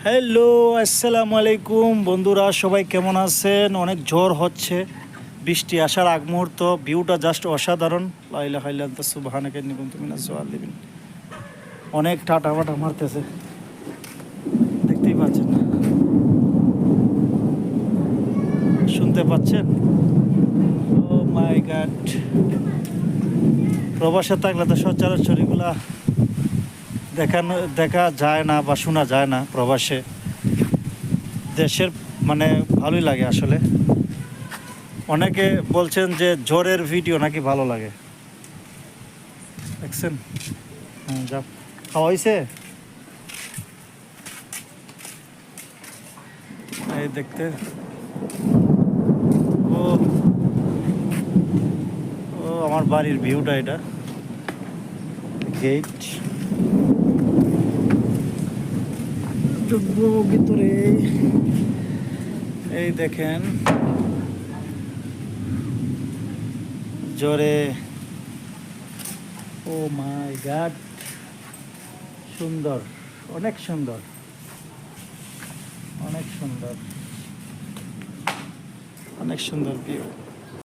Hello, আসসালামু আলাইকুম বন্ধুরা, সবাই কেমন আছেন? অনেক ঝড় হচ্ছে, বৃষ্টি আসার আগ মুহূর্ত, ভিউটা জাস্ট অসাধারণ। লা ইলাহা ইল্লা আনতা সুবহানাকা ইন্নী কুনতু মিনাজ জালিমিন। অনেক টাটা ফাটা মারতেছে, দেখতেই পাচ্ছেন, শুনতে পাচ্ছেন? ও মাই গড, প্রবাসে থাকলে তো সচরাচর এগুলা দেখা যায় না বা শোনা যায় না। প্রবাসে দেশের মানে ভালোই লাগে আসলে। অনেকে বলছেন যে ঝড়ের ভিডিও নাকি ভালো লাগে, দেখছেন? হ্যাঁ, যাও, খাওয়া হয়েছে? এই দেখতে, ও ও আমার বাড়ির ভিউটা, এটা গেট, ঢুকবো ভিতরে। এই দেখেন, জোরে, ও মাই গড, সুন্দর, অনেক সুন্দর, অনেক সুন্দর, অনেক সুন্দর ভিউ।